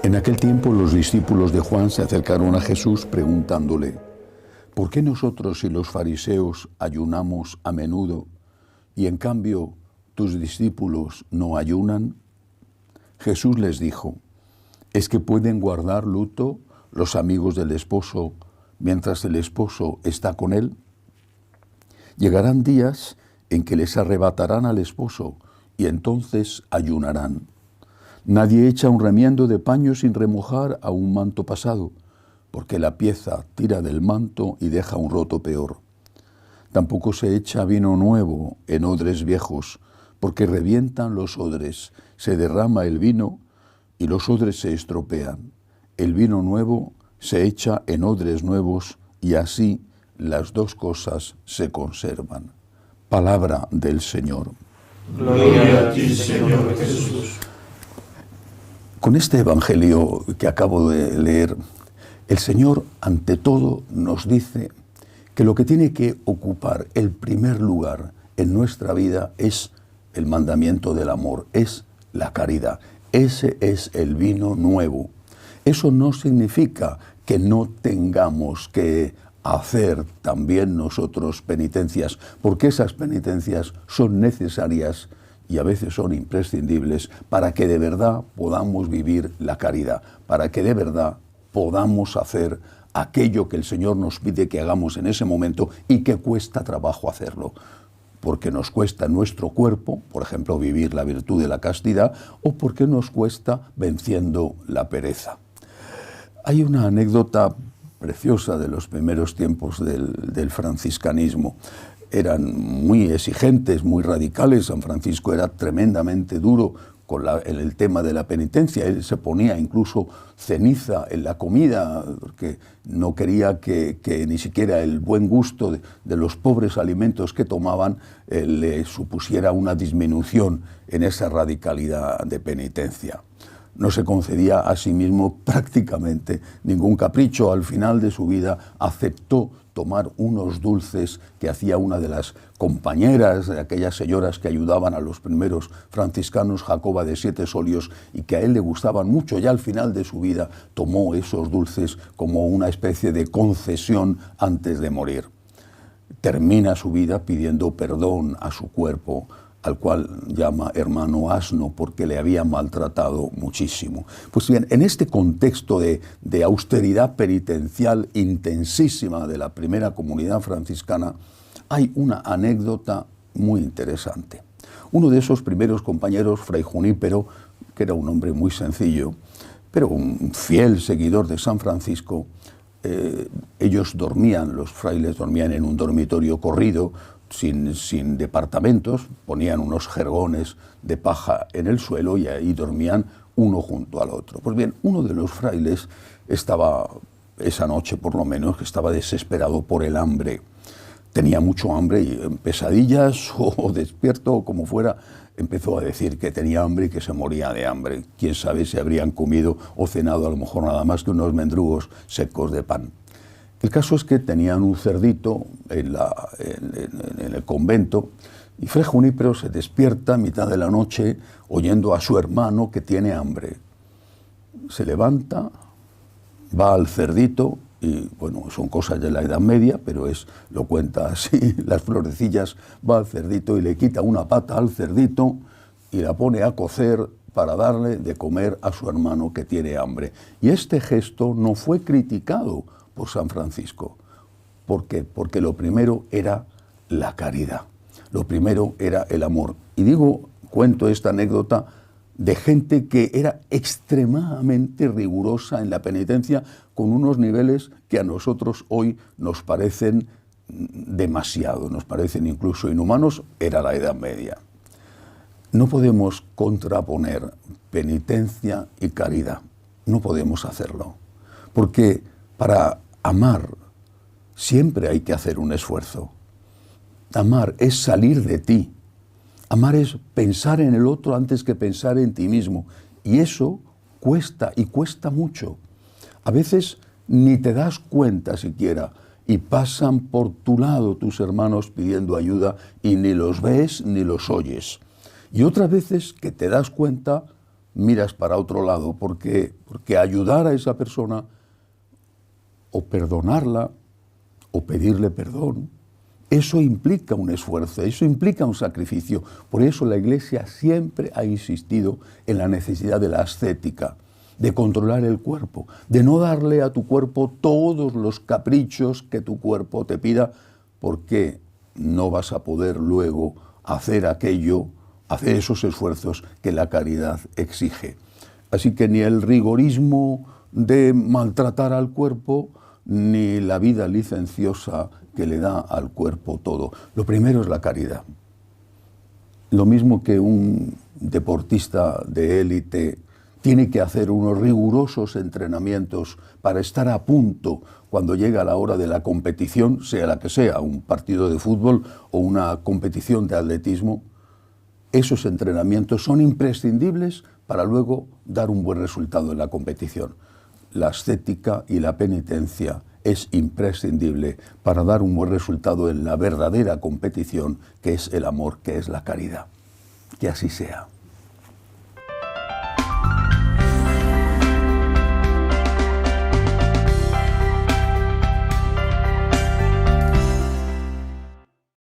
En aquel tiempo los discípulos de Juan se acercaron a Jesús preguntándole: ¿por qué nosotros y los fariseos ayunamos a menudo y en cambio tus discípulos no ayunan? Jesús les dijo: ¿es que pueden guardar luto los amigos del esposo mientras el esposo está con él? Llegarán días en que les arrebatarán al esposo y entonces ayunarán. Nadie echa un remiendo de paño sin remojar a un manto pasado, porque la pieza tira del manto y deja un roto peor. Tampoco se echa vino nuevo en odres viejos, porque revientan los odres, se derrama el vino y los odres se estropean. El vino nuevo se echa en odres nuevos y así las dos cosas se conservan. Palabra del Señor. Gloria a ti, Señor Jesús. Con este evangelio que acabo de leer, el Señor ante todo nos dice que lo que tiene que ocupar el primer lugar en nuestra vida es el mandamiento del amor, es la caridad. Ese es el vino nuevo. Eso no significa que no tengamos que hacer también nosotros penitencias, porque esas penitencias son necesarias y a veces son imprescindibles para que de verdad podamos vivir la caridad, para que de verdad podamos hacer aquello que el Señor nos pide que hagamos en ese momento y que cuesta trabajo hacerlo, porque nos cuesta en nuestro cuerpo, por ejemplo, vivir la virtud de la castidad, o porque nos cuesta venciendo la pereza. Hay una anécdota preciosa de los primeros tiempos del franciscanismo. Eran muy exigentes, muy radicales. San Francisco era tremendamente duro en el tema de la penitencia. Él se ponía incluso ceniza en la comida porque no quería que ni siquiera el buen gusto de los pobres alimentos que tomaban le supusiera una disminución en esa radicalidad de penitencia. No se concedía a sí mismo prácticamente ningún capricho. Al final de su vida aceptó tomar unos dulces que hacía una de las compañeras de aquellas señoras que ayudaban a los primeros franciscanos, Jacoba de Siete Solios, y que a él le gustaban mucho. Ya al final de su vida tomó esos dulces como una especie de concesión antes de morir. Termina su vida pidiendo perdón a su cuerpo, al cual llama hermano asno porque le había maltratado muchísimo. Pues bien, en este contexto de austeridad penitencial intensísima de la primera comunidad franciscana, hay una anécdota muy interesante. Uno de esos primeros compañeros, Fray Junípero, que era un hombre muy sencillo, pero un fiel seguidor de San Francisco, ellos dormían, los frailes dormían en un dormitorio corrido, sin departamentos, ponían unos jergones de paja en el suelo y ahí dormían uno junto al otro. Pues bien, uno de los frailes estaba, esa noche por lo menos, que estaba desesperado por el hambre. Tenía mucho hambre y en pesadillas o despierto o como fuera, empezó a decir que tenía hambre y que se moría de hambre. Quién sabe si habrían comido o cenado a lo mejor nada más que unos mendrugos secos de pan. El caso es que tenían un cerdito en el convento y Fray Junípero se despierta a mitad de la noche oyendo a su hermano que tiene hambre. Se levanta, va al cerdito y, bueno, son cosas de la Edad Media, pero lo cuenta así, las florecillas, va al cerdito y le quita una pata al cerdito y la pone a cocer para darle de comer a su hermano que tiene hambre. Y este gesto no fue criticado por San Francisco. ¿Por qué? Porque lo primero era la caridad, lo primero era el amor. Y cuento esta anécdota de gente que era extremadamente rigurosa en la penitencia, con unos niveles que a nosotros hoy nos parecen demasiado, nos parecen incluso inhumanos. Era la Edad Media. No podemos contraponer penitencia y caridad, no podemos hacerlo, porque para amar siempre hay que hacer un esfuerzo. Amar es salir de ti. Amar es pensar en el otro antes que pensar en ti mismo. Y eso cuesta, y cuesta mucho. A veces ni te das cuenta siquiera, y pasan por tu lado tus hermanos pidiendo ayuda y ni los ves ni los oyes. Y otras veces que te das cuenta, miras para otro lado, porque ayudar a esa persona, o perdonarla, o pedirle perdón, eso implica un esfuerzo, eso implica un sacrificio. Por eso la Iglesia siempre ha insistido en la necesidad de la ascética, de controlar el cuerpo, de no darle a tu cuerpo todos los caprichos que tu cuerpo te pida, porque no vas a poder luego hacer aquello, hacer esos esfuerzos que la caridad exige. Así que ni el rigorismo de maltratar al cuerpo, ni la vida licenciosa que le da al cuerpo todo. Lo primero es la caridad. Lo mismo que un deportista de élite tiene que hacer unos rigurosos entrenamientos para estar a punto cuando llega la hora de la competición, sea la que sea, un partido de fútbol o una competición de atletismo. Esos entrenamientos son imprescindibles para luego dar un buen resultado en la competición. La ascética y la penitencia es imprescindible para dar un buen resultado en la verdadera competición, que es el amor, que es la caridad. Que así sea.